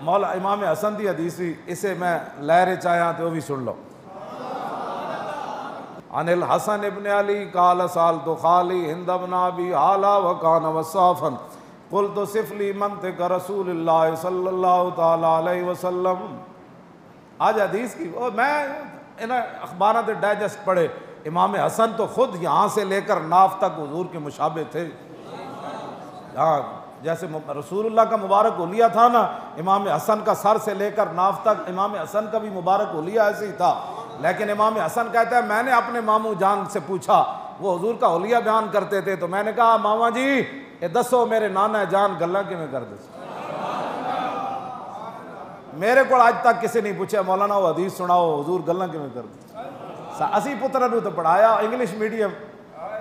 مولا امام حسن دی حدیث بھی اسے میں لہرے چاہیاں تو بھی سن لو۔ عن الحسن ابن علی قال سالت خالی ہند بن ابی حالہ وکان وصافا قلت صف لی منطق رسول اللہ صلی اللہ تعالی علیہ وسلم۔ آج حدیث کی میں انہیں اخبارات ڈائجسٹ پڑھے، امام حسن تو خود یہاں سے لے کر ناف تک حضور کے مشابہ تھے۔ ہاں جیسے رسول اللہ کا مبارک حلیہ تھا نا، امام حسن کا سر سے لے کر ناف تک امام حسن کا بھی مبارک حلیہ ایسے ہی تھا۔ لیکن امام حسن کہتا ہے میں نے اپنے ماموں جان سے پوچھا، وہ حضور کا حلیہ بیان کرتے تھے، تو میں نے کہا ماما جی یہ دسو میرے نانا جان گلا کیویں کر دے۔ میرے کو آج تک کسی نہیں پوچھا مولانا وہ حدیث سناؤ حضور گلا کیویں کر دے۔ اسی پترا نو تو پڑھایا انگلش میڈیم،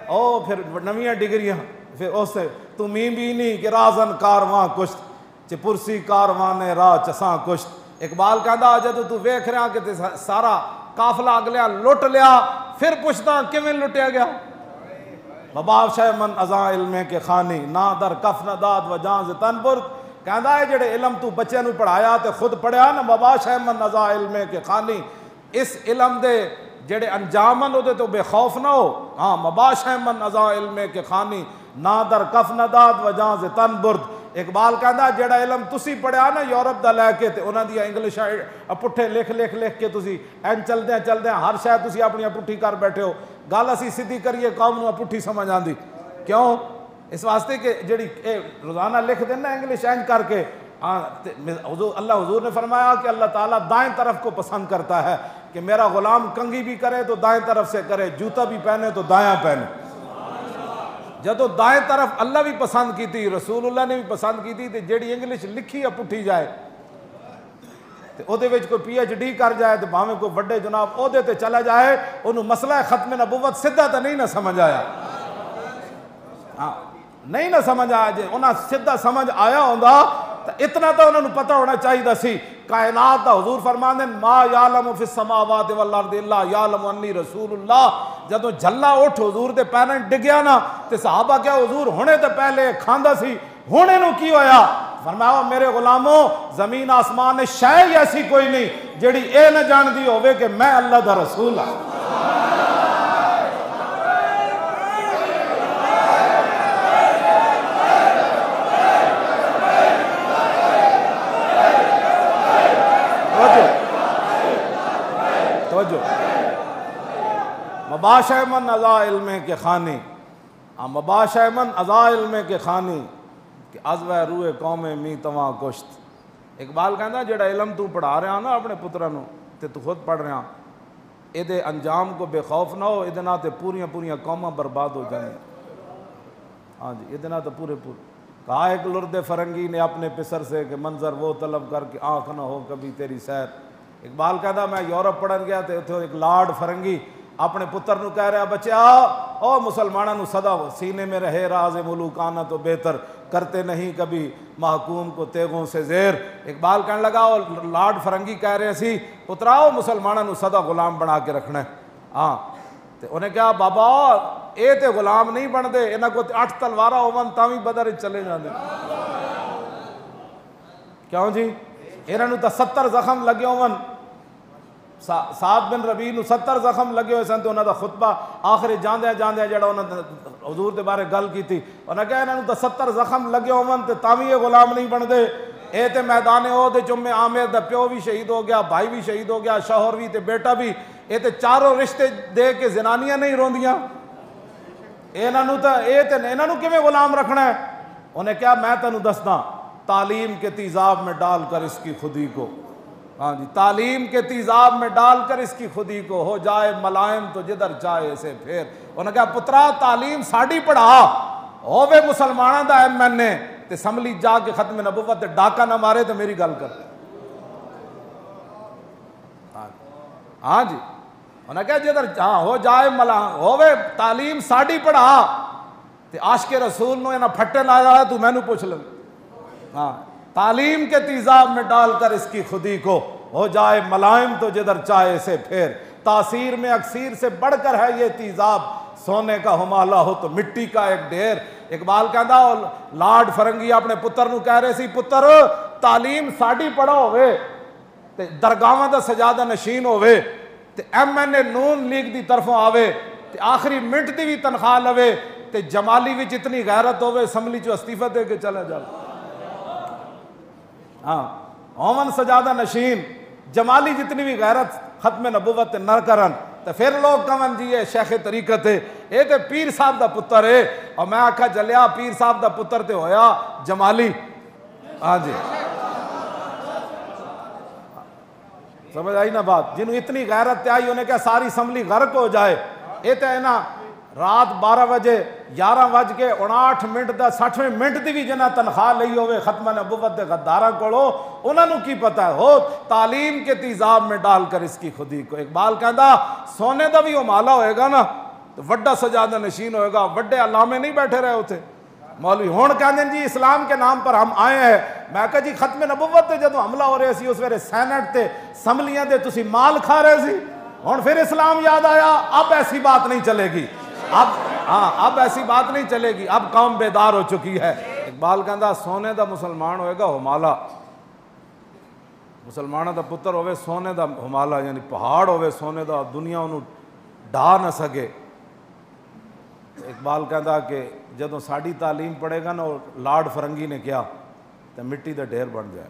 او پھر نویاں ڈگریاں، پھر اس سے تو بھی نہیں کہ رازن کارواں کشت چ پرسی کارواں نے راہ چساں کشت۔ اقبال کہندا جدو تو ویکھ رہا کہ سارا قافلہ اگلیاں لٹ لیا، پھر پوچھتا کیویں لٹیا گیا۔ مباب شہ من ازاں علم کے خانی نہ در کف نہ داد و جان ز تن برد۔ کہندا ہے جڑے علم تو بچے نو پڑھایا تے خود پڑھیا نا، مباب شہ من ازاں علم کے خانی، اس علم دے جڑے انجامن دے تو بے خوف نہ ہو۔ ہاں مباش ہے من ازاں علم کے خانی نہ در کف نہ داد و جان ز تن برد۔ اقبال کہندا جڑا علم تسی پڑھیا نا یورپ دا لے کے تے انہاں دی انگلش پٹھے لکھ کے تسی این چلدے ہر شے تسی اپنی پٹھی کر بیٹھے ہو۔ گل اسی سیدھی کریے قوم نو پٹھی سمجھ آندی کیوں؟ اس واسطے کہ جڑی روزانہ لکھ دین نا انگلش این کر کے، اللہ حضور نے فرمایا کہ اللہ تعالیٰ دائیں طرف کو پسند کرتا ہے کہ میرا غلام کنگھی بھی کرے تو دائیں طرف سے کرے، جوتا بھی پہنے تو دایاں پہنے۔ جدو دائیں طرف اللہ بھی پسند کی تھی، رسول اللہ نے بھی پسند کی تھی، تو جیڑی انگلش لکھی ہے پٹھی جائے تے او دے وچ کوئی پی ایچ ڈی کر جائے تو بھاویں کوئی بڑے جناب عہدے تے چلا جائے، انہوں مسئلہ ختم نبوت سدھا تو نہیں نہ سمجھ آیا۔ ہاں نہیں نہ سمجھ آیا، جے انہاں سدھا سمجھ آیا ہوندا تو اتنا تو انہوں پتہ ہونا چاہیے سی۔ کائنات دا حضور فرماندے ما یعلم فی السماوات والارض الا یعلم انی رسول اللہ۔ جدو جھلا اٹھ حضور دے پیریں ڈگیا نا تے صحابہ کیا حضور ہونے تے پہلے کھاندا سی، ہونے نو کی ہویا؟ فرمایا میرے غلاموں زمین آسمان نے شے ایسی کوئی نہیں جڑی اے نہ جان دی ہوئے کہ میں اللہ دا رسول ہوں۔ مباشہ من ازا علم کے خانی، مباشہ من ازا علم کے خانی کہ ازوہ روح قوم می تواں کشت۔ اقبال کہندا جڑا علم تو پڑھا رہا نا اپنے پترا نو تے تو خود پڑھ رہا، اے دے انجام کو بے خوف نہ ہو، اے دے نہ تے پوریاں قوماں برباد ہو جائیں۔ ہاں جی اے دے نہ تے پورے کہا ایک لرد فرنگی نے اپنے پسر سے کہ منظر وہ طلب کر کے آنکھ نہ ہو کبھی تیری سیر۔ اقبال کہتا میں یورپ پڑھن گیا تے اتھے ایک لارڈ فرنگی اپنے پتر نو کہہ رہا بچے آؤ او مسلمانوں نو صدا سینے میں رہے راز ملوکانہ تو بہتر کرتے نہیں کبھی محکوم کو تیغوں سے زیر۔ اقبال کہنے لگا وہ لارڈ فرنگی کہہ رہے سی پتراؤ مسلمانوں نو صدا غلام بنا کے رکھنا ہے۔ ہاں تے انہیں کہا بابا اے تے غلام نہیں بن دے، انہاں کو 8 تلوارا ہوون تاویں بدر چلے جاندے۔ کیوں جی؟ انہاں نو تا 70 زخم لگے ہون، سعد بن ربیع نو 70 زخم لگے ہوئے سن تے انہاں دا خطبہ آخر جاندے جڑا انہاں حضور دے بارے گل کیتی، انہاں کہا انہاں نو تا 70 زخم لگے ہون تے تاویں یہ غلام نہیں بن دے۔ اے تے میدان عہد وچ عامر دا پیو بھی شہید ہو گیا، بھائی بھی شہید ہو گیا، شوہر بھی تے بیٹا بھی، اے تے چاروں رشتے دے کے زنانیاں نہیں روندیاں، انہاں نو کیویں غلام رکھنا ہے؟ انہیں کہا میں تینوں دسدا تعلیم کے تیزاب میں ڈال کر اس کی خودی کو، ہاں جی تعلیم کے تیزاب میں ڈال کر اس کی خودی کو ہو جائے ملائم تو جدھر چاہے اسے پھیر۔ انہوں نے کہا پترا تعلیم ساڑی پڑھا ہووے مسلمانہ دا ایم این اے تے اسمبلی جا کے ختم نبوت تے ڈاکہ نہ مارے تو میری گل کر۔ ہاں جی انہوں نے کہا جدھر ہو جائے ملائم ہووے تعلیم ساڑی پڑھا تے عاشق رسول نو انہاں پھٹے لایا تو میں نو پوچھ لوں۔ ہاں تعلیم کے تیزاب میں ڈال کر اس کی خودی کو ہو جائے ملائم تو جدھر چاہے اسے پھیر۔ تاثیر میں اکثیر سے بڑھ کر ہے یہ تیزاب، سونے کا ہمالہ ہو تو مٹی کا ایک ڈھیر۔ اقبال کہندا لارڈ فرنگی اپنے پتر نو کہہ رہے سی پتر تعلیم ساڈی پڑھا ہوئے تے درگاہاں دا سجادہ نشین ہوئے تے ایم این اے نون لیگ دی طرفوں آوے تے آخری منٹ دی بھی تنخواہ لوے تے جمالی وچ اتنی غیرت ہوئے اسمبلی چو استعفیٰ دے کے چلے جائے. ہاں ہومن سجادہ نشین جمالی جتنی بھی غیرت ختم نبوت نہ کرن تو پھر لوگ کمن جی ہے شیخ طریقت ہے یہ تے پیر صاحب دا پتر ہے. اور میں آکھا جلیا پیر صاحب دا پتر تے ہویا جمالی. ہاں جی سمجھ آئی نا بات. جنہوں اتنی غیرت تے آئی انہیں کہا ساری اسمبلی غرق ہو جائے. یہ تے ہے نا رات 12 بجے 11:59 دا 60 منٹ دی بھی جنہ تنخواہ لئی ہوئے ختم نبوت دے غداراں کولو انہاں نوں کی پتہ ہے ہو تعلیم کے تیزاب میں ڈال کر اس کی خودی کو. اقبال کہندا سونے دا بھی امالا ہوئے گا نا تو وڈا سجادہ نشین ہوئے گا. وڈے علامے نہیں بیٹھے رہے ہوتے مولوی ہون کہندے جی اسلام کے نام پر ہم آئے ہیں. میں کہا جی ختم نبوت تے جدوں حملہ ہو رہے سی اس ویلے سینٹ تے اسمبلیاں دے تسی مال کھا رہے سی ہن پھر اسلام یاد آیا. اب ایسی بات نہیں چلے گی. اب ایسی بات نہیں چلے گی. اب قوم بیدار ہو چکی ہے. اقبال کہندا سونے دا مسلمان ہوئے گا ہمالا. مسلمانہ دا پتر ہوئے سونے دا ہمالا یعنی پہاڑ ہوئے سونے دا دنیا انہوں ڈھا نہ سکے. اقبال کہندا کہ جدوں ساڈی تعلیم پڑھے گا نا لارڈ فرنگی نے کیا تو مٹی دا ڈھیر بن جائے.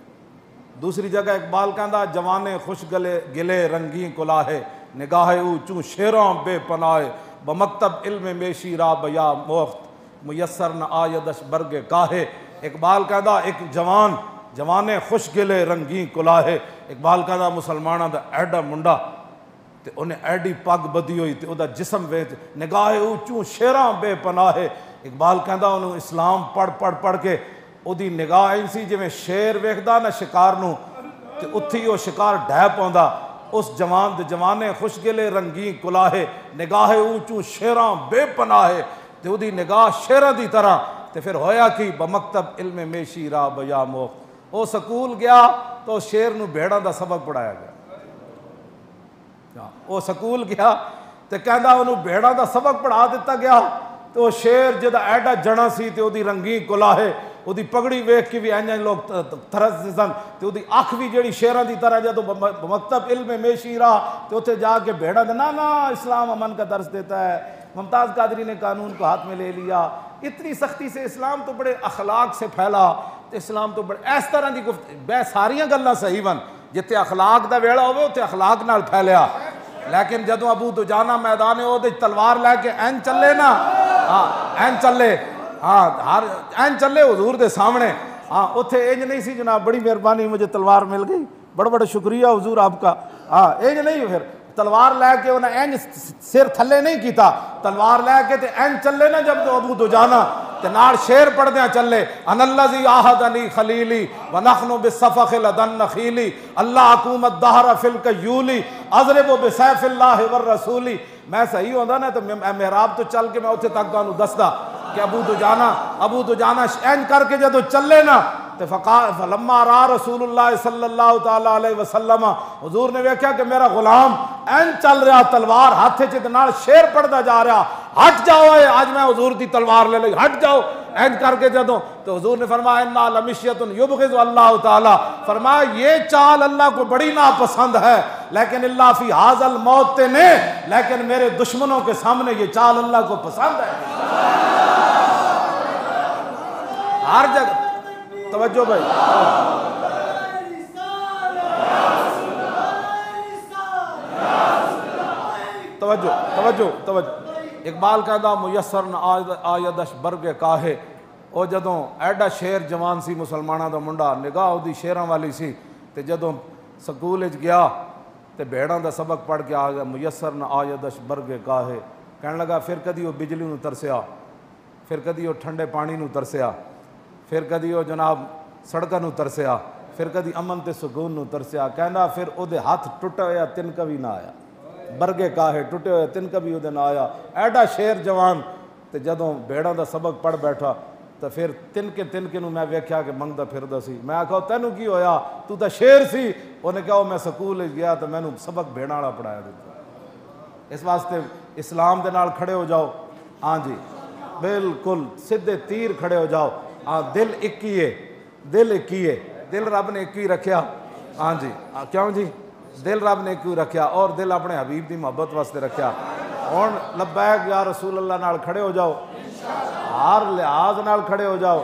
دوسری جگہ اقبال کہندا جوانے خوش گلے رنگیں کلاہے نگاہ اونچوں شیراں بے پناہ بمکتب علم میشی را بیا موخت میسر نہ آیدش برگ کاہے. اقبال کہندا ایک جوانے خوش گلے رنگیں کلاہے. اقبال کہندا مسلمانہ دا ایڈا منڈا تے انہیں ایڈی پگ بدی ہوئی تے او دا جسم ویچ نگاہ اونچوں شیراں بے پناہ. اقبال کہندا انہوں اسلام پڑھ کے او دی نگاہ ایسی جویں شیر ویکھدا نا شکار نو تے اتھی او شکار ڈھہ پوندا. اس جوانے خوش گلے رنگیں کلاہے نگاہ اونچوں شیراں بے پناہ تے او دی نگاہ شیراں دی طرح. تے پھر ہویا کی بمکتب علم میشی را بیا موخت. او سکول گیا تو شیر نو بھیڑاں دا سبق پڑھایا گیا. وہ سکول گیا تے کہندا انہوں بھیڑاں دا سبق پڑھا دیتا گیا. تو شیر جدا ایڈا جنا سی تے او دی رنگیں کلاہے او دی پگڑی ویکھ کے بھی اینجے لوگ ترس سن تے او دی اکھ بھی جڑی شیراں دی طرح جدوں مکتب علم میشی را تے اوتھے جا کے بھیڑاں دے نا اسلام امن کا درس دیتا ہے. ممتاز قادری نے قانون کو ہاتھ میں لے لیا. اتنی سختی سے اسلام تو بڑے اخلاق سے پھیلا تے اسلام تو بڑے اس طرح دی بے ساریاں گلاں صحیح ون جتے اخلاق دا ویڑا ہوئے اوتے اخلاق نال پھیلیا. لیکن جدوں ابو دجانہ میدان احد تلوار لے کے این چلے نا این چلے ہر این چلے حضور دے سامنے اتھے انج نہیں سی جناب بڑی مہربانی مجھے تلوار مل گئی بڑا بڑا شکریہ حضور آپ کا. انج نہیں پھر تلوار لے کے انہیں این سر تھلے نہیں کیتا. تلوار لے کے تے این چلے نا جب ابو دجانہ تے نال شیر پڑھ دیاں چلے ان الذی عاہدنی خلیلی ونحن بالصفخ لدن نخیلی اللہ حکومت دہر فی الکیولی اضرب بسیف اللہ والرسولی. میں صحیح ہوندا نا تو محراب تو چل کے میں اتھے تک تانوں دسدا کہ ابو دجانہ این کر کے جدو چلے نا تو فلما را رسول اللہ صلی اللہ تعالی علیہ وسلم حضور نے ویکھیا کہ میرا غلام این چل رہا تلوار ہاتھے چ نال شیر پڑھدا جا رہا. ہٹ جاؤ آج میں حضور دی تلوار لے لئی ہٹ جاؤ این کر کے جدوں تو حضور نے فرمایا انا لمشیۃ یبغض اللہ تعالی. فرمایا یہ چال اللہ کو بڑی ناپسند ہے لیکن اللہ فی ھذا الموت نے لیکن میرے دشمنوں کے سامنے یہ چال اللہ کو پسند ہے. ہر جگہ توجہ بھائی توجہ. اقبال کہندا میسر نہ آیدش برگ کاہے. او جدوں ایڈا شیر جوان سی مسلمانہ دا منڈا نگاہ او دی شیراں والی سی تے جدوں سکول وچ گیا تے بھیڑاں دا سبق پڑھ کے آ گیا میسر نہ آیدش برگ کاہے. کہنے لگا پھر کدی وہ بجلی نو ترسیا پھر کدی وہ ٹھنڈے پانی نو ترسیا پھر کدی وہ جناب سڑکاں نو ترسیا پھر کدی امن تے سکون نو ترسیا. کہندا پھر او دے ہاتھ ٹٹے ہویا تنکا بھی نہ آیا. برگے کاہے ٹوٹے ہوئے تنکا بھی وہ نہ آیا. ایڈا شیر جوان تے جدوں بھیڑاں دا سبق پڑھ بیٹھا تو پھر تنکے نو میں ویکھیا کہ منگدا پھردا سی. میں آکھا تینوں کی ہویا تو تے شیر سی. انہیں کہا میں سکول گیا تو مینوں سبق بھیڑاں والا پڑھایا دیتا. اس واسطے اسلام دے نال کھڑے ہو جاؤ. ہاں جی بالکل سیدھے تیر کھڑے ہو جاؤ. دل ایک ہی ہے دل رب نے ایک ہی رکھیا. ہاں جی کیوں جی دل رب نے ایک ہی رکھیا اور دل اپنے حبیب دی محبت واسطے رکھیا. ہن لبیک یا رسول اللہ نال کھڑے ہو جاؤ, ہر لحاظ نال کھڑے ہو جاؤ.